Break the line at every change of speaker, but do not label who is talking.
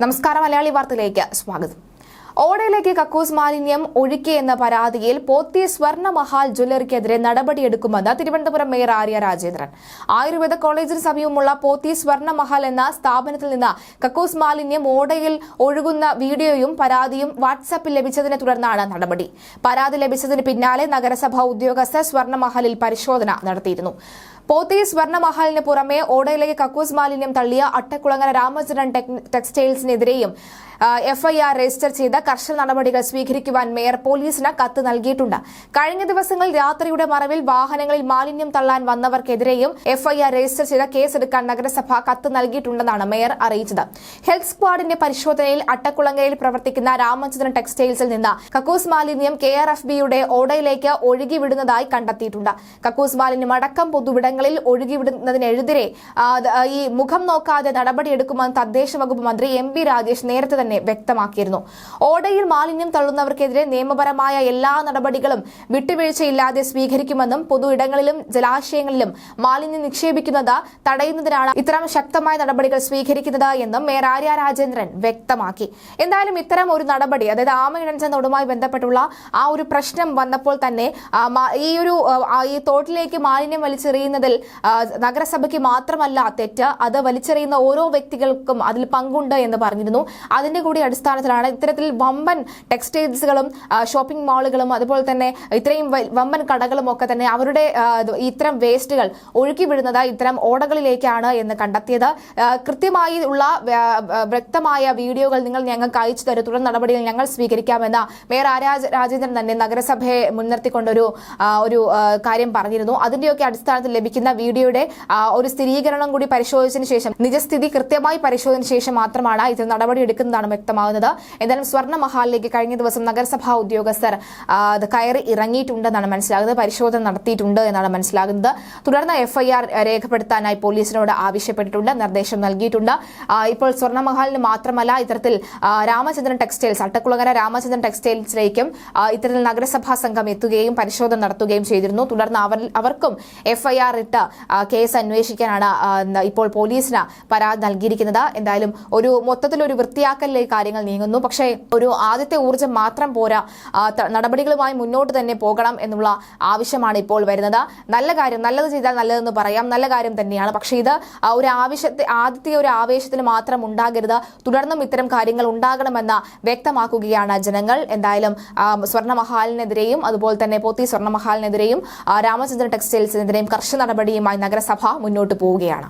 നമസ്കാരം, മലയാളി വാർത്തയിലേക്ക് സ്വാഗതം. ഓടയിലേക്ക് കക്കൂസ് മാലിന്യം ഒഴുക്കിയെന്ന പരാതിയിൽ പോത്തി സ്വർണ്ണമഹാൽ ജ്വല്ലറിക്കെതിരെ നടപടിയെടുക്കുമെന്ന് തിരുവനന്തപുരം മേയർ ആര്യ രാജേന്ദ്രൻ. ആയുർവേദ കോളേജിന് സമീപമുള്ള പോത്തി സ്വർണ്ണമഹാൽ എന്ന സ്ഥാപനത്തിൽ നിന്ന് കക്കൂസ് മാലിന്യം ഓടയിൽ ഒഴുകുന്ന വീഡിയോയും പരാതിയും വാട്സാപ്പിൽ ലഭിച്ചതിനെ തുടർന്നാണ് നടപടി. പരാതി ലഭിച്ചതിന് പിന്നാലെ നഗരസഭാ ഉദ്യോഗസ്ഥർ സ്വർണ്ണമഹാലിൽ പരിശോധന നടത്തിയിരുന്നു. പോത്തി സ്വർണ്ണമഹാലിന് പുറമെ ഓടയിലേക്ക് കക്കൂസ് മാലിന്യം തള്ളിയ അട്ടക്കുളങ്ങര രാമചന്ദ്രൻ ടെക്സ്റ്റൈൽസിനെതിരെയും എഫ്ഐആർ രജിസ്റ്റർ ചെയ്ത കർശന നടപടികൾ സ്വീകരിക്കുവാൻ മേയർ പോലീസിന് കത്ത് നൽകിയിട്ടുണ്ട്. കഴിഞ്ഞ ദിവസങ്ങളിൽ രാത്രിയുടെ മറവിൽ വാഹനങ്ങളിൽ മാലിന്യം തള്ളാൻ വന്നവർക്കെതിരെയും എഫ്ഐആർ രജിസ്റ്റർ ചെയ്ത കേസെടുക്കാൻ നഗരസഭ കത്ത് നൽകിയിട്ടുണ്ടെന്നാണ് മേയർ അറിയിച്ചത്. ഹെൽത്ത് സ്ക്വാഡിന്റെ പരിശോധനയിൽ അട്ടക്കുളങ്ങരയിൽ പ്രവർത്തിക്കുന്ന രാമചന്ദ്രൻ ടെക്സ്റ്റൈൽസിൽ നിന്ന് കക്കൂസ് മാലിന്യം KRFBയുടെ ഓടയിലേക്ക് ഒഴുകിവിടുന്നതായി കണ്ടെത്തിയിട്ടുണ്ട്. കക്കൂസ് മാലിന്യം അടക്കം പൊതുവിടങ്ങളിൽ ഒഴുകിവിടുന്നതിനെതിരെ ഈ മുഖം നോക്കാതെ നടപടിയെടുക്കുമെന്ന് തദ്ദേശ വകുപ്പ് മന്ത്രി MP രാജേഷ് നേരത്തെ തന്നെ വ്യക്തമാക്കിയിരുന്നു. ഓടയിൽ മാലിന്യം തള്ളുന്നവർക്കെതിരെ നിയമപരമായ എല്ലാ നടപടികളും വിട്ടുവീഴ്ചയില്ലാതെ സ്വീകരിക്കുമെന്നും പൊതു ഇടങ്ങളിലും ജലാശയങ്ങളിലും മാലിന്യം നിക്ഷേപിക്കുന്നത് തടയുന്നതിനാണ് ഇത്തരം ശക്തമായ നടപടികൾ സ്വീകരിക്കുന്നത് എന്നും മേയർ ആര്യ രാജേന്ദ്രൻ വ്യക്തമാക്കി. എന്തായാലും ഇത്തരം ഒരു നടപടി, അതായത് ആമയിഴഞ്ചെന്നോടുമായി ബന്ധപ്പെട്ടുള്ള ആ ഒരു പ്രശ്നം വന്നപ്പോൾ തന്നെ ഈ തോട്ടിലേക്ക് മാലിന്യം വലിച്ചെറിയുന്നതിൽ നഗരസഭയ്ക്ക് മാത്രമല്ല തെറ്റ്, അത് വലിച്ചെറിയുന്ന ഓരോ വ്യക്തികൾക്കും അതിൽ പങ്കുണ്ട് എന്ന് പറഞ്ഞിരുന്നു. അതിന്റെ കൂടി അടിസ്ഥാനത്തിലാണ് ഇത്തരത്തിൽ വമ്പൻ ടെക്സ്റ്റൈൽസുകളും ഷോപ്പിംഗ് മാളുകളും അതുപോലെ തന്നെ ഇത്രയും വമ്പൻ കടകളും ഒക്കെ തന്നെ അവരുടെ ഇത്തരം വേസ്റ്റുകൾ ഒഴുക്കി വിടുന്നത് ഇത്തരം ഓടകളിലേക്കാണ് എന്ന് കണ്ടെത്തിയത്. കൃത്യമായി ഉള്ള വ്യക്തമായ വീഡിയോകൾ നിങ്ങൾ ഞങ്ങൾക്ക് അയച്ചു തരും, തുടർ നടപടികൾ ഞങ്ങൾ സ്വീകരിക്കാമെന്ന് മേയർ ആര്യ രാജേന്ദ്രൻ തന്നെ നഗരസഭയെ മുൻനിർത്തിക്കൊണ്ടൊരു കാര്യം പറഞ്ഞിരുന്നു. അതിന്റെയൊക്കെ അടിസ്ഥാനത്തിൽ ലഭിക്കുന്ന വീഡിയോയുടെ ഒരു സ്ഥിരീകരണം കൂടി പരിശോധിച്ചതിന് ശേഷം, നിജസ്ഥിതി കൃത്യമായി പരിശോധന ശേഷം മാത്രമാണ് ഇത് നടപടി എടുക്കുന്നതാണ് വ്യക്തമാകുന്നത്. എന്തായാലും സ്വർണ്ണമഹാലിലേക്ക് കഴിഞ്ഞ ദിവസം നഗരസഭാ ഉദ്യോഗസ്ഥർ കയറി ഇറങ്ങിയിട്ടുണ്ടെന്നാണ് മനസ്സിലാകുന്നത്, പരിശോധന നടത്തിയിട്ടുണ്ട് എന്നാണ് മനസ്സിലാകുന്നത്. തുടർന്ന് എഫ്ഐആർ രേഖപ്പെടുത്താനായി പോലീസിനോട് ആവശ്യപ്പെട്ടിട്ടുണ്ട്, നിർദ്ദേശം നൽകിയിട്ടുണ്ട്. ഇപ്പോൾ സ്വർണ്ണമഹാലിന് മാത്രമല്ല ഇത്തരത്തിൽ രാമചന്ദ്രൻ ടെക്സ്റ്റൈൽസ്, അട്ടക്കുളങ്ങര രാമചന്ദ്രൻ ടെക്സ്റ്റൈൽസിലേക്കും ഇത്തരത്തിൽ നഗരസഭാ സംഘം എത്തുകയും പരിശോധന നടത്തുകയും ചെയ്തിരുന്നു. തുടർന്ന് അവർക്കും എഫ്ഐആർ ഇട്ട് കേസ് അന്വേഷിക്കാനാണ് ഇപ്പോൾ പോലീസിന് പരാതി നൽകിയിരിക്കുന്നത്. എന്തായാലും ഒരു മൊത്തത്തിലൊരു വൃത്തിയാക്കലിലേക്ക് കാര്യങ്ങൾ നീങ്ങുന്നു. പക്ഷേ ഒരു ആദ്യത്തെ ഊർജ്ജം മാത്രം പോരാ, നടപടികളുമായി മുന്നോട്ട് തന്നെ പോകണം എന്നുള്ള ആവശ്യമാണ് ഇപ്പോൾ വരുന്നത്. നല്ല കാര്യം, നല്ലത് ചെയ്താൽ നല്ലതെന്ന് പറയാം, നല്ല കാര്യം തന്നെയാണ്. പക്ഷേ ഇത് ഒരു ആദ്യത്തെ ഒരു ആവേശത്തിന് മാത്രം ഉണ്ടാകരുത്, തുടർന്നും ഇത്തരം കാര്യങ്ങൾ ഉണ്ടാകണമെന്ന് വ്യക്തമാക്കുകയാണ് ജനങ്ങൾ. എന്തായാലും സ്വർണ്ണമഹാലിനെതിരെയും അതുപോലെ തന്നെ പോത്തി സ്വർണ്ണമഹാലിനെതിരെയും രാമചന്ദ്രൻ ടെക്സ്റ്റൈൽസിനെതിരെയും കർശന നടപടിയുമായി നഗരസഭ മുന്നോട്ട് പോവുകയാണ്.